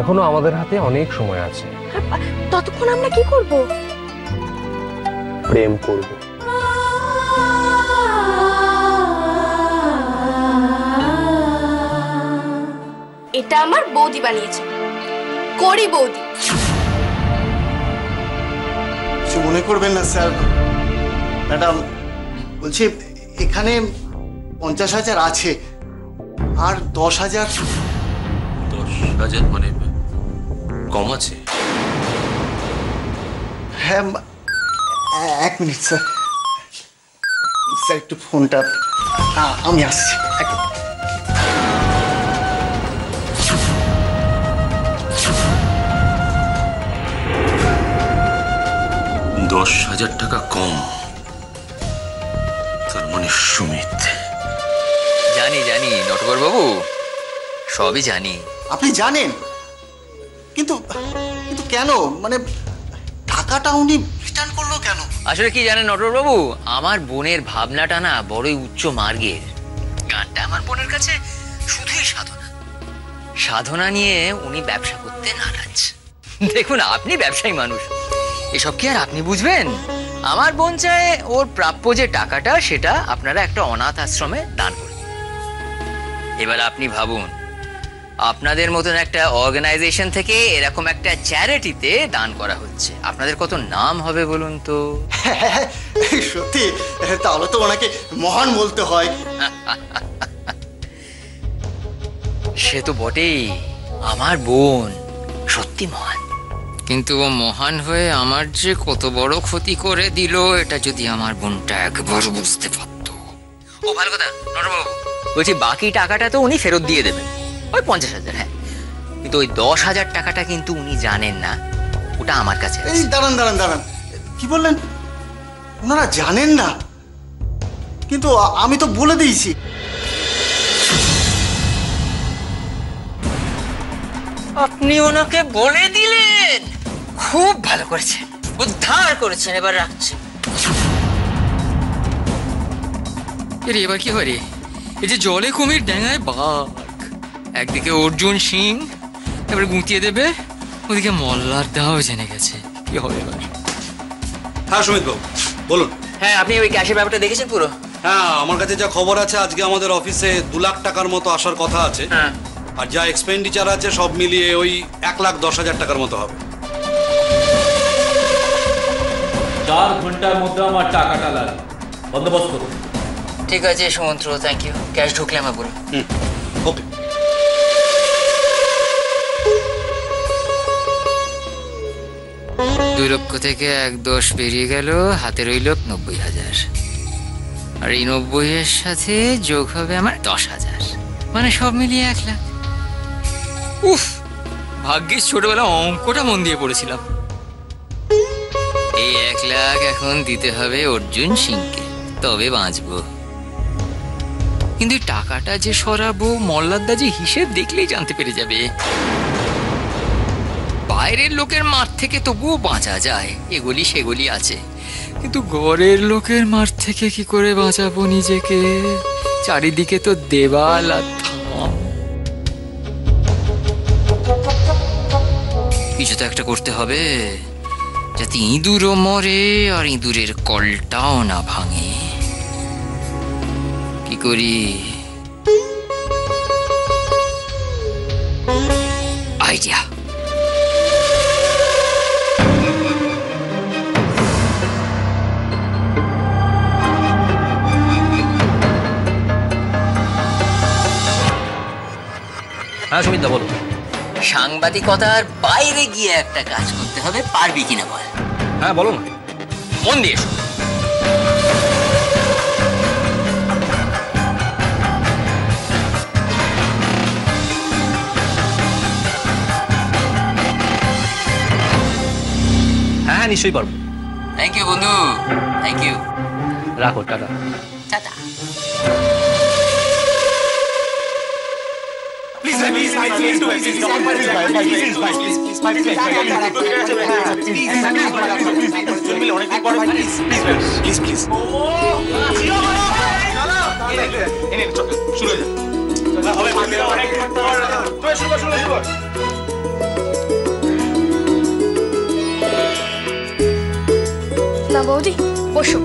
এখনো আমাদের হাতে অনেক সময় আছে। ততক্ষণ আমরা কি করব? প্রেম করব। এটা আমার বৌদি বানিয়েছে, করি বৌদি। কিছু মনে করবেন না স্যার, ম্যাডাম, বলছি এখানে 50,000 আছে আর 10,000। 10,000 মানে কম আছে? হ্যাঁ, 1 মিনিট স্যার, স্যার একটু ফোনটা, আমি আসছি। 10,000 টাকা কম, তার মানে সুমিত। জানি জানি নটবর বাবু, সবই জানি। আপনি জানেন, কিন্তু কিন্তু কেন, মানে টাকাটা উনি রিটার্ন করলো কেন? আসলে কি জানেন নটবর বাবু, আমার বোনের ভাবনাটা না বড়ই উচ্চ মার্গের। গানটা আমার বোনের কাছে শুধুই সাধনা, সাধনা নিয়ে উনি ব্যবসা করতে নারাজ। দেখুন, আপনি ব্যবসায়ী মানুষ, এসব কি আর আপনি বুঝবেন? আমার বোন চায় ওর প্রাপ্য যে টাকাটা সেটা আপনারা একটা অনাথ আশ্রমে দান করুন। এবার আপনি ভাবুন, আপনাদের মতন একটা অর্গানাইজেশন থেকে এরকম একটা চ্যারিটিতে দান করা হচ্ছে, আপনাদের কত নাম হবে বলুন তো? সত্যি, তাহলে তো ওনাকে মহান বলতে হয়। সে তো বটেই, আমার বোন সত্যি মহান, কিন্তু ও মহান হয়ে আমার যে কত বড় ক্ষতি করে দিল, এটা যদি আমার বোনটা একবার বুঝতে পারত। ও ভালো কথা নটবাবু, বলছি বাকি টাকাটা তো উনি ফেরত দিয়ে দেবেন, ওই 50,000। হ্যাঁ, কিন্তু ওই 10,000 টাকাটা কিন্তু উনি জানেন না, ওটা আমার কাছে আছে। এই দাঁড়ান দাঁড়ান দাঁড়ান, কি বললেন? ওনারা জানেন না? কিন্তু আমি তো বলে দিয়েছি। আপনি ওনাকে বলে দিলেন, খুব ভালো করেছেন, উদ্ধার করেছেন। এবার রাখছেন। এবার কি হয় রে, এই যে জলে কুমির ড্যাঙায় বাঘ, একদিকে অর্জুন সিং এবার গুঁতিয়ে দেবে, ওদিকে মল্লার দাও জেনে গেছে, কি হবে এবার? হ্যাঁ সুমিত বাবু বলুন। হ্যাঁ, আপনি ওই ক্যাশের ব্যাপারটা দেখেছেন পুরো? হ্যাঁ, আমার কাছে যা খবর আছে, আজকে আমাদের অফিসে 2 লাখ টাকার মতো আসার কথা আছে। হ্যাঁ, আর যা এক্সপেন্ডিচার আছে সব মিলিয়ে ওই 1,10,000 টাকার মতো হবে। 4 ঘন্টার মধ্যে আমার টাকাটা লাগবে, বন্দোবস্ত করুন। ঠিক আছে সুমন্ত্র, থ্যাংক ইউ। ক্যাশ ঢুকলে আমার বলুন। ওকে। দুই লক্ষ থেকে 1,10 বেরিয়ে গেল, হাতে রইল 90,000। আর এই 90-এর সাথে যোগ হবে আমার 10,000, মানে সব মিলিয়ে 1 লাখ। উফ, ভাগ্যিস ছোটবেলা অঙ্কটা মন দিয়ে পড়েছিলাম। এই 1 লাখ এখন দিতে হবে অর্জুন সিংকে, তবে বাঁচবো। কিন্তু টাকাটা যে সরাবো, মল্লারদা যে হিসেব দেখলেই জানতে পেরে যাবে। বাইরের লোকের মাঠ থেকে তবুও বাঁচা যায়, এগুলি সেগুলি আছে, কিন্তু ঘরের লোকের মাঠ থেকে কি করে বাঁচাবো নিজেকে? চারিদিকে তো দেওয়াল আর থাম। কিছু তো একটা করতে হবে, যাতে ইঁদুরও মরে আর ইঁদুরের কলটাও না ভাঙে। কি করি? আইডিয়া। হ্যাঁ সুমিত দা বলো। সাংবাদিকতার বাইরে গিয়ে একটা কাজ করতে হবে, পারবি কিনা বল? হ্যাঁ বলো না। মন দিয়ে শোন। হ্যাঁ হ্যাঁ নিশ্চয়ই পারবো। থ্যাংক ইউ বন্ধু, থ্যাংক ইউ। রাখো, টাটা। টাটা। শুরু হয়ে যাবে। না বৌদি, বসো।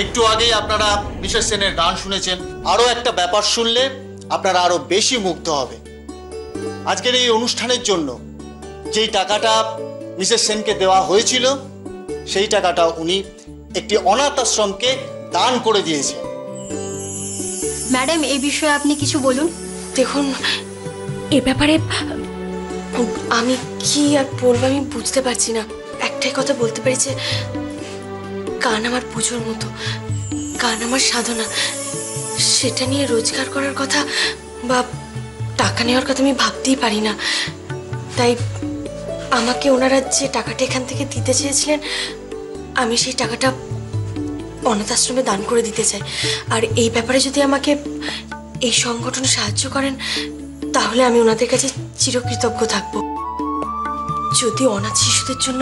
একটু আগেই আপনারা মিসেস সেনের গান শুনেছেন। আরো একটা ব্যাপার শুনলে আপনারা আরো বেশি মুগ্ধ হবে। আজকের এই অনুষ্ঠানের জন্য যেই টাকাটা মিসেস সেনকে দেওয়া হয়েছিল সেই টাকাটা উনি একটি অনাথ আশ্রমকে দান করে দিয়েছেন। ম্যাডাম, এই বিষয়ে আপনি কিছু বলুন। দেখুন, এ ব্যাপারে আমি কি আর বলবো আমি বুঝতে পারছি না। একটাই কথা বলতে পারি যে গান আমার পুজোর মতো, গান আমার সাধনা। সেটা নিয়ে রোজগার করার কথা বা টাকা নেওয়ার কথা আমি ভাবতেই পারি না। তাই আমাকে ওনারা যে টাকাটা এখান থেকে দিতে চেয়েছিলেন, আমি সেই টাকাটা অনাথ আশ্রমে দান করে দিতে চাই। আর এই ব্যাপারে যদি আমাকে এই সংগঠন সাহায্য করেন তাহলে আমি ওনাদের কাছে চিরকৃতজ্ঞ থাকব। যদি অনাথ শিশুদের জন্য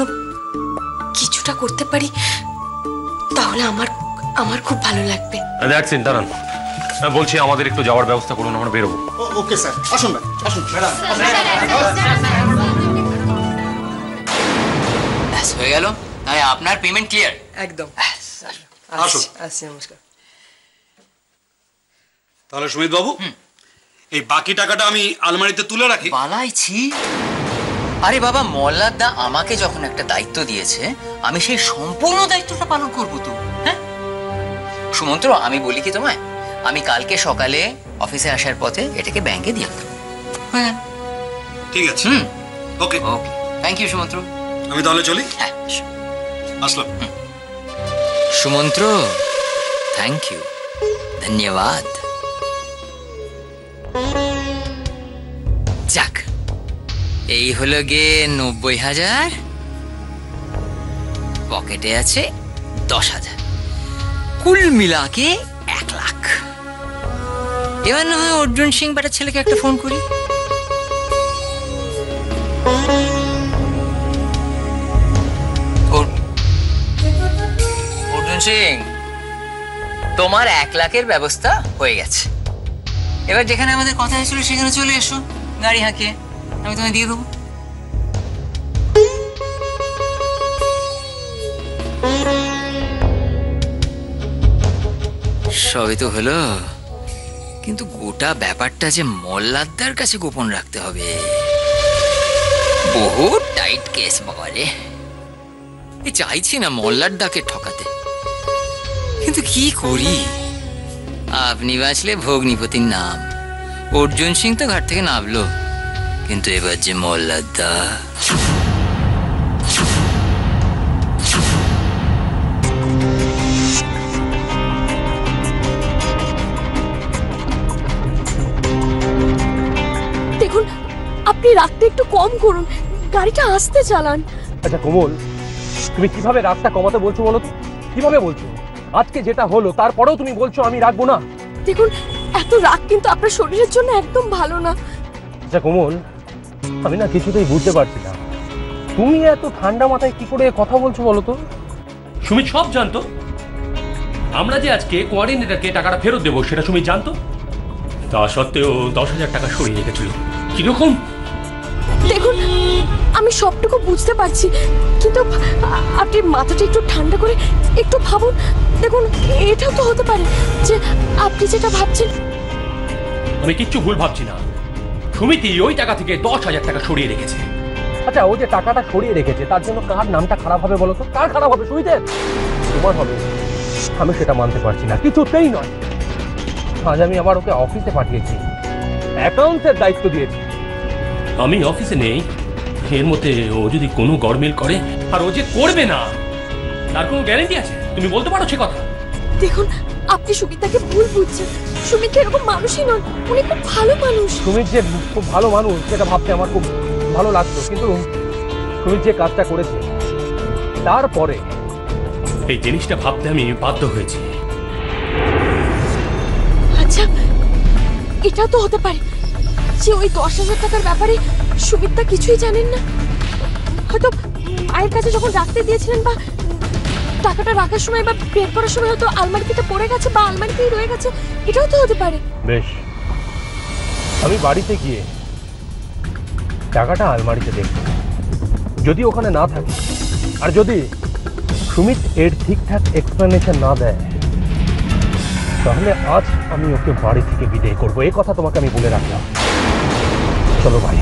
কিছুটা করতে পারি তাহলে আমার খুব ভালো লাগবে। দেখছেন, দাঁড়ান, বলছি আমাদের একটু যাওয়ার ব্যবস্থা করুন, আমরা বেরোবো। ওকে স্যার, আসুন না, আসুন ম্যাডাম। ব্যাস হয়ে গেল, তাই আপনার পেমেন্ট ক্লিয়ার। একদম। আসুন। আসছি, নমস্কার। তাহলে সুমিত বাবু, এই বাকি টাকাটা আমি আলমারিতে তুলে রাখি। পালাইছি? আরে বাবা, মল্লারদা আমাকে যখন একটা দায়িত্ব দিয়েছে আমি সেই সম্পূর্ণ দায়িত্বটা পালন করবো তো। হ্যাঁ সুমন্ত্র, আমি বলি কি তোমায়, আমি কালকে সকালে অফিসে আসার পথে এটাকে ব্যাংকে দিয়ে দেবো। হ্যাঁ ঠিক আছে। ওকে ওকে, থ্যাংক ইউ সুমন্ত্র। আমি তাহলে চলি। হ্যাঁ আসলাম। সুমন্ত্র, থ্যাংক ইউ, ধন্যবাদ। যাক, এই হলো গিয়ে 90,000, পকেটে আছে 10,000, কুল মিলাকে 1 লাখ। এবার না হয় অর্জুন সিং বেটার ছেলেকে একটা ফোন করি। অর্জুন সিং, তোমার 1 লাখের ব্যবস্থা হয়ে গেছে। এবার যেখানে আমাদের কথা হয়েছিল সেখানে চলে এসো, গাড়ি হাঁকিয়ে আমি তোমায় দিয়ে দেবো। সবই তো হলো, কিন্তু গোটা ব্যাপারটা যে মল্লারদার কাছে গোপন রাখতে হবে। বহু টাইট কেস বাবা রে। চাইছি না মল্লারদাকে ঠকাতে, কিন্তু কি করি? আপনি বাঁচলে ভগ্নিপতির নাম। অর্জুন সিং তো ঘাট থেকে নামলো, কিন্তু এবার যে মল্লারদা। দেখুন, আপনি রাগটা একটু কম করুন, গাড়িটা আস্তে চালান। আচ্ছা কোমল, তুমি কিভাবে রাগটা কমাতে বলছো বলো তো? কিভাবে বলছো? আজকে যেটা হলো তারপরেও তুমি বলছো আমি রাখবো না? দেখুন, এত রাগ কিন্তু আপনার শরীরের জন্য একদম ভালো না। আচ্ছা কোমল, আমি না কিছুতেই বুঝতে পারছি না তুমি এত ঠান্ডা মাথায় কি করে কথা বলছো বলো তো? সুমিত সব জানতো। আমরা যে আজকে কোঅর্ডিনেটরকে টাকাটা ফেরত দেবো সেটা সুমিত জানতো। তা সত্ত্বেও 10,000 টাকা সরিয়ে রেখেছিল। কিরকম? দেখুন, আমি সবটুকু বুঝতে পারছি, কিন্তু আপনি মাথাটা একটু ঠান্ডা করে একটু ভাবুন। দেখুন, এটাও তো হতে পারে যে আপনি যেটা ভাবছেন। আমি কিচ্ছু ভুল ভাবছি না। সুমিতি ওই টাকা থেকে 10,000 টাকা সরিয়ে রেখেছে। আচ্ছা, ও যে টাকাটা সরিয়ে রেখেছে তার জন্য কার নামটা খারাপ হবে বলো তো? কার খারাপ হবে? সুমিতের? তোমার হবে। আমি সেটা মানতে পারছি না, কিছুতেই নয়। আজ আমি আবার ওকে অফিসে পাঠিয়েছি, অ্যাকাউন্টসের দায়িত্ব দিয়েছি। আমি অফিসে নেই, এর মধ্যে ও যদি কোনো গড়মেল করে, আর ও যে করবে না তার কোনো গ্যারান্টি আছে? তুমি বলতে পারো সে কথা? দেখুন, আপনি সুমিতাকে ভুল বুঝছেন। সুমিত এরকম মানুষই নন, উনি খুব ভালো মানুষ। সুমিত যে খুব ভালো মানুষ সেটা ভাবতে আমার খুব ভালো লাগতো, কিন্তু সুমিত যে কাজটা করেছে তারপরে এই জিনিসটা ভাবতে আমি বাধ্য হয়েছি। আচ্ছা, এটা তো হতে পারে যে ওই 10,000 টাকার ব্যাপারে সুমিতা কিছুই জানেন না। হয়তো মায়ের কাছে যখন রাখতে দিয়েছিলেন বা টাকাটা রাখার সময় বা বের করার সময় হয়তো আলমারিতে পড়ে গেছে বা আলমারিতেই রয়ে গেছে, এটাও তো হতে পারে। বেশ, আমি বাড়িতে গিয়ে টাকাটা আলমারিতে দেখব। যদি ওখানে না থাকে, আর যদি সুমিত এর ঠিকঠাক এক্সপ্লেনেশন না দেয়, তাহলে আজ আমি ওকে বাড়ি থেকে বিদায় করবো। এই কথা তোমাকে আমি বলে রাখলাম। চলো ভাই।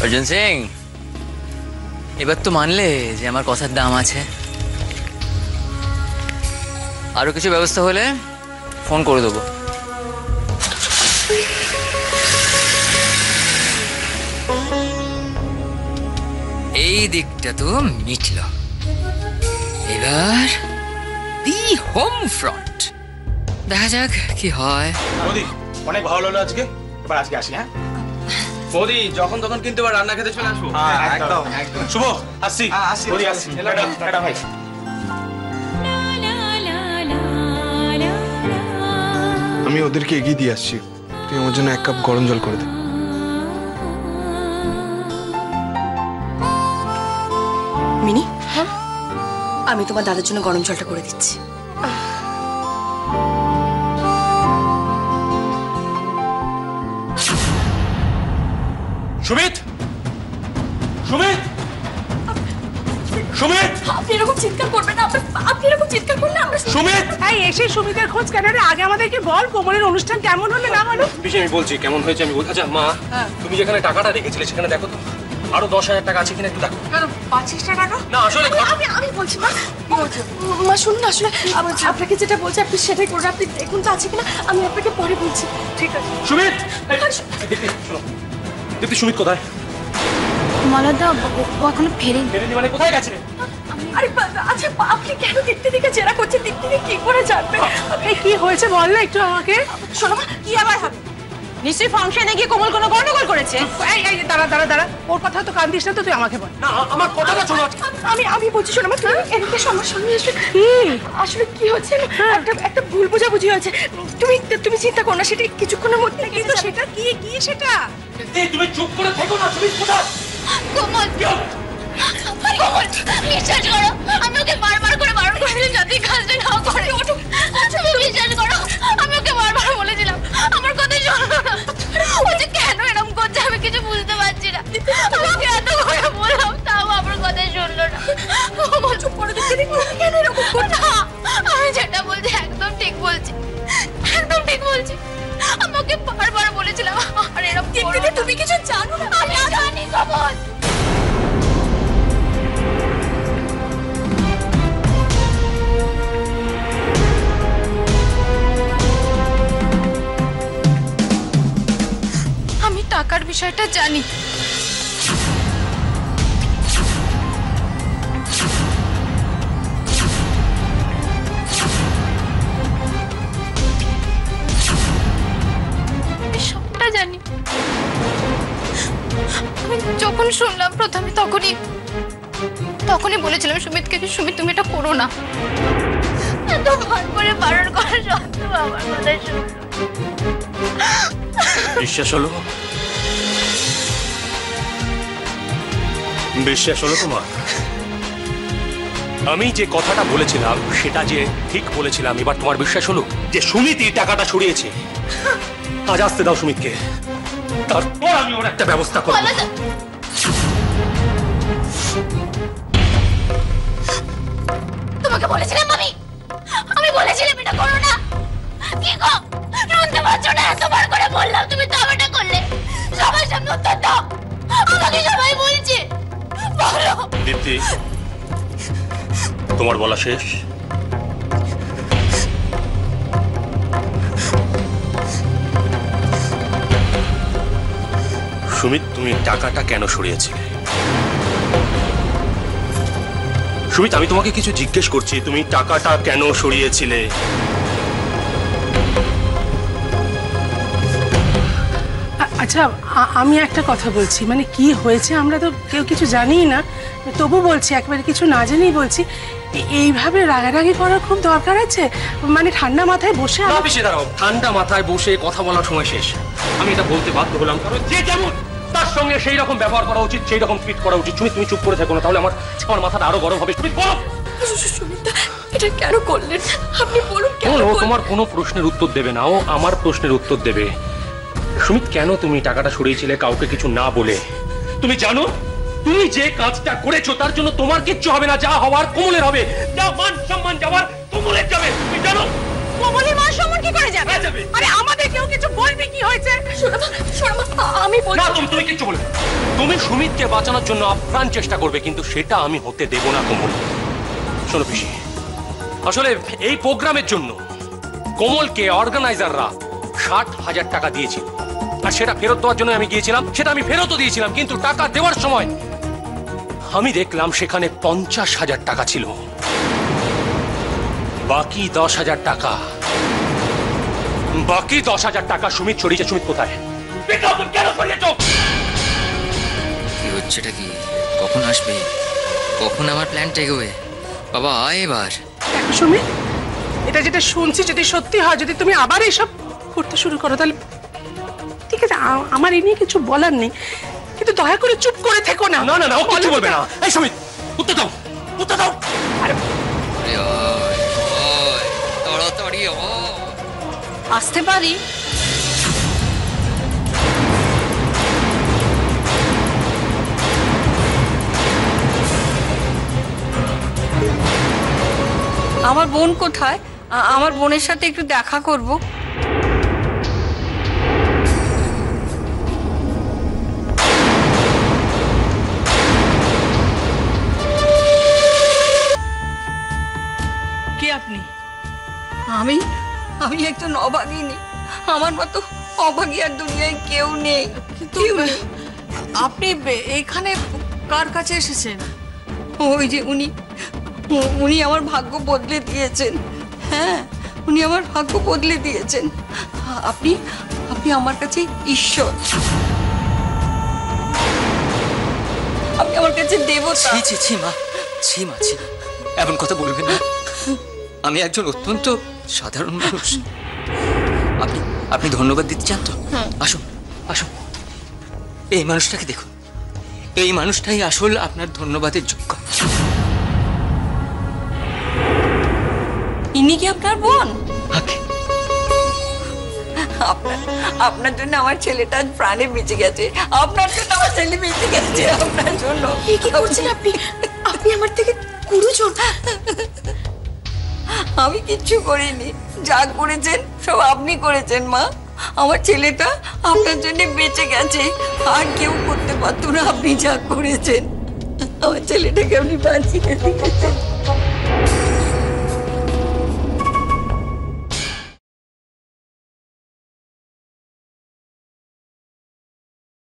অর্জুন সিং, এবার তো মানলে যে আমার কথার দাম আছে। আরো কিছু ব্যবস্থা হলে ফোন করে দেবো। এই দিকটা তো মিটল, এবার দি হোম ফ্রন্ট। দেখা যাক কি হয়। মোদি, অনেক ভালো লাগলো আজকে। এবার আজকে আসি। হ্যাঁ মোদি, যখন তখন কিন্তু এবার রান্না খেতে চলে আসবো। একদম একদম। শুভ, আসছি। মোদি, আসছি। টাটা ভাই। আমি ওদেরকে এগিয়ে দিয়ে আসছি, তুই আমার জন্য 1 কাপ গরম জল করে দে। মিনি, আমি তোমার দাদার জন্য গরম জলটা করে দিচ্ছি। সুমিত, সুমিত, সুমিত! আপনি এরকম চিৎকার করবেন না। আপনি এরকম চিৎকার করলে আমরা সুমিত! এই এসে সুমিতের খোঁজ কেন রে? আগে আমাদেরকে বল কোমলের অনুষ্ঠান কেমন হলো না হলো। বিষয় আমি বলছি কেমন হয়েছে আমি বলছি। আচ্ছা মা, তুমি যেখানে টাকাটা রেখেছিলে সেখানে দেখো তো আরো 10,000 টাকা আছে কিনা একটু দেখো। কেন 25টা টাকা? না আসলে আমি বলছি মা, মা শুনুন, আসলে আপনাকে যেটা বলছি আপনি সেটাই করুন। আপনি দেখুন তো আছে কিনা, আমি আপনাকে পরে বলছি। ঠিক আছে। সুমিত! দীপ্তি, সুমিত কোথায়? মলাদা ও এখনো ফেরেনি। ফেরেনি মানে কোথায় গেছে? আরে আচ্ছা, আপনি কেন দীপ্তি দিকে জেরা করছেন? দীপ্তি কি করে জানবে? এই কি হয়েছে বল না একটু আমাকে। শোনো মা, কি আবার হবে? নিশ্চয়ই ফাংশনে গিয়ে কোমল কোনো গন্ডগোল করেছে। এই দাঁড়া দাঁড়া দাঁড়া, ওর কথা তো কান দিস না তো, তুই আমাকে বল। না আমার কথাটা শোনো। আমি বলছি, শোনো মা, তুমি এদিকে সামনে আসবে। আসলে কি হচ্ছে, একটা ভুল বোঝাবুঝি হয়েছে। তুমি চিন্তা করো না, সেটা কিছুক্ষণের মধ্যে। কিন্তু সেটা কি সেটা? তুমি চুপ করে থেকো না। সুমিত কোথায়? কোমল, আরে কমল বিশ্বাস করো, আমি ওকে বারবার করে বারণ করেছিলাম যাতে কাজটা না করে। তুমি বিশ্বাস করো, আমি ওকে বারবার বলেছিলাম, আমার কথা শোনো না। ও যে কেন এরকম করছে আমি কিছু বুঝতে পারছি না। আমাকে এত করে বললাম তাও আমার কথা শুনলো না। চুপ করে কেন এরকম করছে? আমি যেটা বলছি একদম ঠিক বলছি, একদম ঠিক বলছি। আমাকে বারবার বলেছিলাম আর এরকম করো না। তুমি কিছু জানো না? আমি জানি কমল। আমি টাকার বিষয়টা জানি। সবটা জানি। আমি যখন শুনলাম প্রথমে তখনই বলেছিলাম সুমিতকে, সুমিত তুমি এটা করো না। এত বার করে বারণ করা সত্ত্বেও আমার কথা শুনলো। বিশ্বাস হলো? বিশ্বাস হলো তোমার? আমি যে কথাটা বলেছিলাম সেটা যে ঠিক বলেছিলাম, এবার তোমার বিশ্বাস হলো যে সুমিত এই টাকাটা সরিয়েছে? আজ আসতে দাও সুমিতকে, তারপর আমি ওর একটা ব্যবস্থা করব। তোমাকে বলেছিলাম আমি বলেছিলাম এটা করো না। কি গো শুনতে পাচ্ছ না? এতবার করে বললাম তুমি তো এটা করলে। সবার সামনে উত্তর দাও, আমাকে সবাই বলছে। বলো দীপ্তি, তোমার বলা শেষ? সুমিত, তুমি টাকাটা কেন সরিয়েছিলে? সুমিত, আমি তোমাকে কিছু জিজ্ঞেস করছি, তুমি টাকাটা কেন সরিয়েছিলে? আচ্ছা আমি একটা কথা বলছি, মানে কি হয়েছে আমরা তো কেউ কিছু জানিই না, তবু বলছি, একবারে কিছু না জেনেই বলছি। এইভাবে রাগারাগি করার খুব দরকার আছে? মানে ঠান্ডা মাথায় বসে দাঁড়াও, ঠান্ডা মাথায় বসে কথা বলার সময় শেষ। আমি এটা বলতে বাধ্য হলাম কারণ যে যেমন তার সঙ্গে সেই রকম ব্যবহার করা উচিত, সেই রকম ট্রিট করা উচিত। তুমি চুপ করে থাকো না, তাহলে আমার মাথাটা আরো গরম হবে। তুমি বলো সুমিতা এটা কেন করলেন? আপনি বলুন কেন? ও তোমার কোনো প্রশ্নের উত্তর দেবে না, ও আমার প্রশ্নের উত্তর দেবে। সুমিত, কেন তুমি টাকাটা সরিয়েছিলে কাউকে কিছু না বলে? তুমি জানো তুমি যে কাজটা করেছো তার জন্য তোমার কিচ্ছু হবে না, যা হওয়ার কমলের হবে, যা মান সম্মান যাওয়ার কমলের যাবে। তুমি জানো কমলের মান সম্মান কি করে যাবে? আরে আমাদের কেউ কিছু বলবে কি হয়েছে? আমি বলছি না, তুমি কিচ্ছু বলবে না। তুমি সুমিতকে বাঁচানোর জন্য আপ্রাণ চেষ্টা করবে, কিন্তু সেটা আমি হতে দেব না কমল। শোনো পিসি, আসলে এই প্রোগ্রামের জন্য কমলকে অর্গানাইজাররা 60,000 টাকা দিয়েছিল, আর সেটা ফেরত দেওয়ার জন্য আমি গিয়েছিলাম। সেটা আমি ফেরতও দিয়েছিলাম, কিন্তু টাকা দেওয়ার সময় আমি দেখলাম সেখানে 50,000 টাকা ছিল। বাকি 10,000 টাকা সুমিত সরিয়েছে। সুমিত কোথায়? কেন সরিয়েছ? কি হচ্ছেটা কি? কখন আসবে? কখন আমার প্ল্যানটা এগোবে? বাবা আয় এবার। দেখো সুমিত, এটা যেটা শুনছি যদি সত্যি হয়, যদি তুমি আবার এইসব করতে শুরু করো তাহলে ঠিক আছে, আমার এই নিয়ে কিছু বলার নেই, কিন্তু দয়া করে চুপ করে থেকো না। না না না, ও কিছু বলবে না। এই সুমিত, উত্তর দাও, উত্তর দাও। আরে তাড়াতাড়ি আসতে পারি? আমার বোন কোথায়? আমার বোনের সাথে একটু দেখা করব। কে আপনি? আমি একজন অভাগিনী। আমার মতো অভাগী আর দুনিয়ায় কেউ নেই, কেউ নেই। আপনি এইখানে কার কাছে এসেছেন? ওই যে উনি আমার ভাগ্য বদলে দিয়েছেন। হ্যাঁ, উনি আমার ভাগ্য বদলে দিয়েছেন। আপনি আমার কাছে ঈশ্বর, আপনি আমার কাছে দেবতা। ছি মা, এমন কথা বলবেন না। আমি একজন অত্যন্ত সাধারণ মানুষ। আপনি ধন্যবাদ দিতে চান তো? আসুন, এই মানুষটাকে দেখুন। এই মানুষটাই আসল আপনার ধন্যবাদের যোগ্য। ইনি কি আপনার বোন? আপনার জন্য আমার ছেলেটা প্রাণে বেঁচে গেছে, আপনার জন্য আমার ছেলে বেঁচে গেছে, আপনার জন্য। কি করছেন আপনি? আপনি আমার থেকে গুরুজন। আমি কিচ্ছু করিনি, যা করেছেন সব আপনি করেছেন মা। আমার ছেলেটা আপনার জন্য বেঁচে গেছে, আর কেউ করতে পারতো না। আপনি যা করেছেন, আমার ছেলেটাকে আপনি বাঁচিয়ে দিয়েছেন।